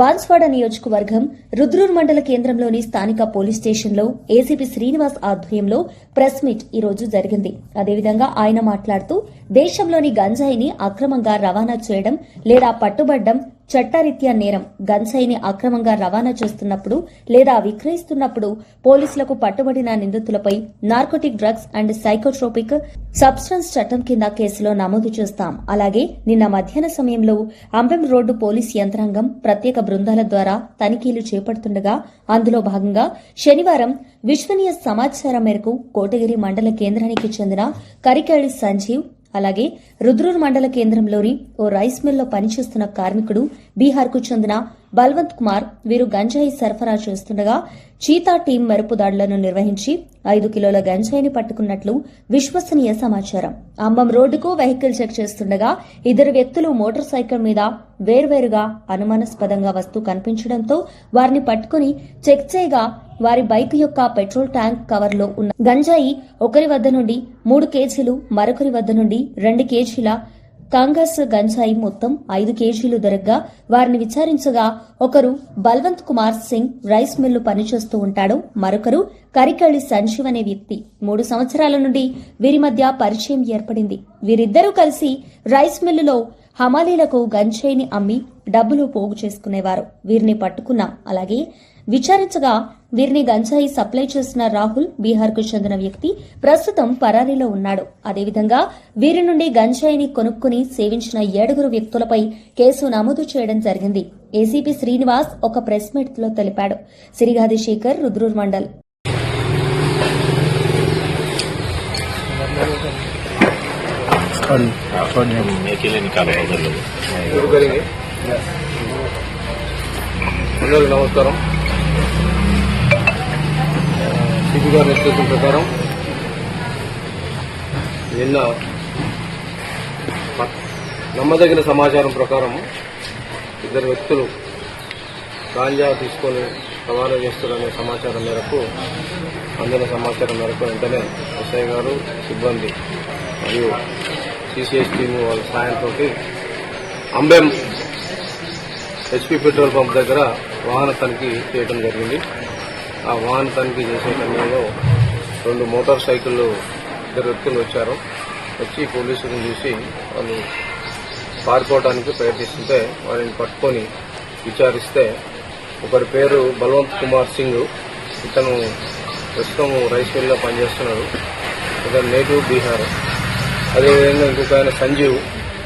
బాన్స్వాడ నియోజకవర్గం రుద్రూర్ మండల కేంద్రంలోని స్థానిక పోలీస్ స్టేషన్లో ఏసీపీ శ్రీనివాస్ ఆధ్వర్యంలో ప్రెస్ మీట్ ఈ రోజు జరిగింది. అదేవిధంగా ఆయన మాట్లాడుతూ దేశంలోని గంజాయిని అక్రమంగా రవాణా చేయడం లేదా పట్టుబడ్డం చట్టరీత్యా నేరం. గంజాయిని అక్రమంగా రవాణా చేస్తున్నప్పుడు లేదా విక్రయిస్తున్నప్పుడు పోలీసులకు పట్టుబడిన నిందితులపై narcotic drugs and psychotropic substance చట్టం కింద కేసులో నమోదు చేస్తాం. అలాగే నిన్న మధ్యాహ్న సమయంలో అంబెం రోడ్డు పోలీస్ యంత్రాంగం ప్రత్యేక బృందాల ద్వారా తనిఖీలు చేపడుతుండగా అందులో భాగంగా శనివారం విశ్వనీయ సమాచారం మేరకు కోటగిరి మండల కేంద్రానికి చెందిన కరికాళి సంజీవ్ అలాగే రుద్రూర్ మండల కేంద్రంలోని ఓ రైస్ మిల్లో పనిచేస్తున్న కార్మికుడు బీహార్కు చెందిన బల్వంత్ కుమార్ వీరు గంజాయి సరఫరా చేస్తుండగా చీతా టీం మెరుపు దాడులను నిర్వహించి 5 కిలోల గంజాయిని పట్టుకున్నట్లు విశ్వసనీయ సమాచారం. అంబం రోడ్డుకు వెహికల్ చెక్ చేస్తుండగా 2 వ్యక్తులు మోటార్ సైకిల్ మీద వేర్వేరుగా అనుమానాస్పదంగా వస్తూ కనిపించడంతో వారిని పట్టుకుని చెక్ చేయగా వారి బైక్ యొక్క పెట్రోల్ ట్యాంక్ కవర్లో ఉన్న గంజాయి ఒకరి వద్ద నుండి 3 కేజీలు, మరొకరి వద్ద నుండి 2 కేజీల కాంగస్ గంజాయి మొత్తం 5 కేజీలు దొరకగా వారిని విచారించగా ఒకరు బల్వంత్ కుమార్ సింగ్ రైస్ మిల్లు పనిచేస్తూ ఉంటాడు. మరొకరు కరికళి సంజీవ్ అనే వ్యక్తి. 3 సంవత్సరాల నుండి వీరి మధ్య పరిచయం ఏర్పడింది. వీరిద్దరూ కలిసి రైస్ మిల్లులో హమాలీలకు గంజాయిని అమ్మి డబ్బులు పోగు చేసుకునేవారు. వీరిని పట్టుకున్నాం. అలాగే విచారించగా వీరిని గంజాయి సప్లై చేసిన రాహుల్ బీహార్కు చెందిన వ్యక్తి ప్రస్తుతం పరారీలో ఉన్నాడు. అదేవిధంగా వీరి నుండి గంజాయిని కొనుక్కుని సేవించిన 7 వ్యక్తులపై కేసు నమోదు చేయడం జరిగింది. ఏసీపీ శ్రీనివాస్ ఒక ప్రెస్ మీట్ లో తెలిపాడు. సిరిగాది శేఖర్, రుద్రూర్ మండల్. నమస్కారం. సిపి గారి నిర్దేశం ప్రకారం నిన్న నమ్మదగిన సమాచారం ప్రకారం 2 వ్యక్తులు గాంజా తీసుకొని రవాణా చేస్తున్నారనే సమాచారం మేరకు అందిన సమాచారం మేరకు వెంటనే ఎస్ఐ గారు, సిబ్బంది మరియు సిసిఎస్ టీము వాళ్ళ సాయంతో అంబెం హెచ్పి పెట్రోల్ పంప్ దగ్గర వాహన తనిఖీ చేయడం జరిగింది. ఆ వాహన తనిఖీ చేసే సమయంలో 2 మోటార్ సైకిళ్లు 2 వ్యక్తులు వచ్చి పోలీసులను చూసి వాళ్ళు పారిపోవడానికి ప్రయత్నిస్తుంటే వారిని పట్టుకొని విచారిస్తే ఒకరి పేరు బల్వంత్ కుమార్ సింగ్, ఇతను ప్రస్తుతం రైస్ మిల్లో పనిచేస్తున్నాడు. ఇతను నేటివ్ బీహార్. అదేవిధంగా ఇంకొక ఆయన సంజీవ్,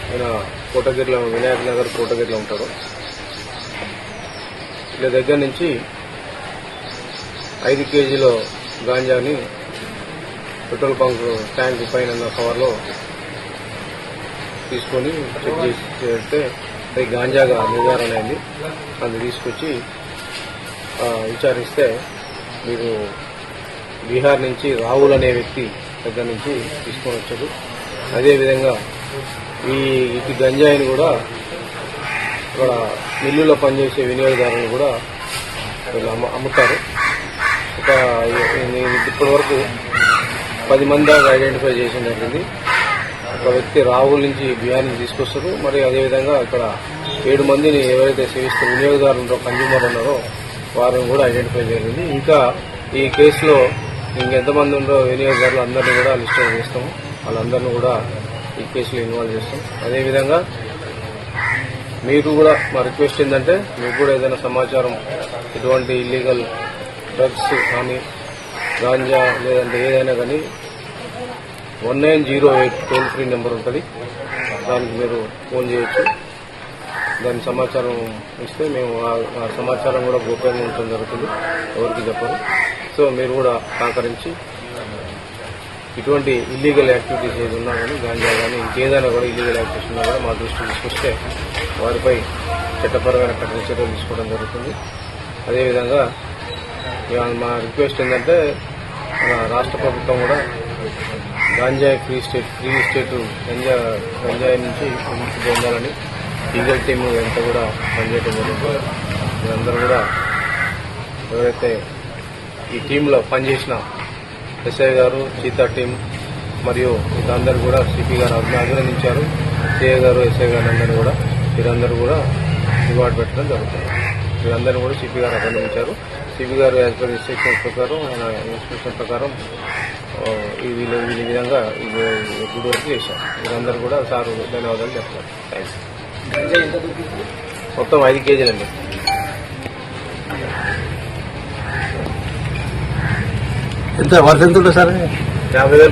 ఆయన కోటగిరిలో వినాయక్ నగర్ కోటగిరిలో ఉంటాడు. వీళ్ళ దగ్గర నుంచి 5 కేజీల గాంజాని పెట్రోల్ బంక్ ట్యాంక్ పైన కవర్లో తీసుకొని చెక్ చేస్తే అది గాంజాగా నిర్ధారణ అయింది. అది తీసుకొచ్చి విచారిస్తే మీరు బీహార్ నుంచి రాహుల్ అనే వ్యక్తి దగ్గర నుంచి తీసుకొని వచ్చారు. అదేవిధంగా ఈ గంజాయిని కూడా ఇక్కడ మిల్లులో పనిచేసే వినియోగదారులు కూడా అమ్ముతారు. ఇప్పటి వరకు 10 మంది దాకా ఐడెంటిఫై చేసిన జరిగింది. ఒక వ్యక్తి రాహుల్ నుంచి బీహార్ నుంచి తీసుకొస్తారు. మరి అదేవిధంగా ఇక్కడ 7 మందిని ఎవరైతే సేవిస్తూ వినియోగదారులు కన్జ్యూమర్ ఉన్నారో వారిని కూడా ఐడెంటిఫై జరిగింది. ఇంకా ఈ కేసులో ఇంకెంతమంది ఉన్నారో వినియోగదారులు అందరినీ కూడా లిస్ట్ అవుట్ చేస్తాము. వాళ్ళందరినీ కూడా ఈ కేసులో ఇన్వాల్వ్ చేస్తాం. అదేవిధంగా మీకు కూడా మా రిక్వెస్ట్ ఏంటంటే మీకు కూడా ఏదైనా సమాచారం ఇటువంటి ఇల్లీగల్ డ్రగ్స్ కానీ గాంజా లేదంటే ఏదైనా కానీ 1908 టోల్ ఫ్రీ నెంబర్ ఉంటుంది. దానికి మీరు ఫోన్ చేయొచ్చు. దాని సమాచారం ఇస్తే మేము ఆ సమాచారం కూడా గోప్యంగా ఉండటం జరుగుతుంది, ఎవరికి చెప్పరు. సో మీరు కూడా సహకరించి ఇటువంటి ఇల్లీగల్ యాక్టివిటీస్ ఏది ఉన్నా కానీ గాంజా కానీ ఇంకేదైనా కూడా ఇల్లీగల్ యాక్టివిటీస్ ఉన్నా కూడా మా దృష్టికి తీసుకొస్తే వారిపై చట్టపరమైన కఠిన చర్యలు తీసుకోవడం జరుగుతుంది. అదేవిధంగా మా రిక్వెస్ట్ ఏంటంటే మన రాష్ట్ర ప్రభుత్వం కూడా గాంజాయి ఫ్రీ స్టేట్ గంజాయి నుంచి విముక్తి పొందాలని లీగల్ టీమ్ ఎంత కూడా పనిచేయడం జరుగుతుంది. మీరందరూ కూడా ఎవరైతే ఈ టీంలో పనిచేసిన ఎస్ఐ గారు, చీతా టీం మరియు అందరూ కూడా సిపి గారు అభినందించారు. సిఐ గారు, ఎస్ఐ గారు అందరూ కూడా వీరందరూ కూడా రివార్డు పెట్టడం జరుగుతుంది. వీళ్ళందరినీ కూడా సిపి గారు అభినందించారు. సిపి గారు యాజ్ పర్ ఇన్స్ట్రక్షన్స్ ప్రకారం ఆయన ఇన్స్ట్రక్షన్ ప్రకారం వీళ్ళు ఈ విధంగా గుడి వరకు చేశారు. వీళ్ళందరూ కూడా సార్ ధన్యవాదాలు చెప్తారు. మొత్తం 5 కేజీలండి. ఎంత వర్షం ఎంత ఉంటుంది సార్? 50,000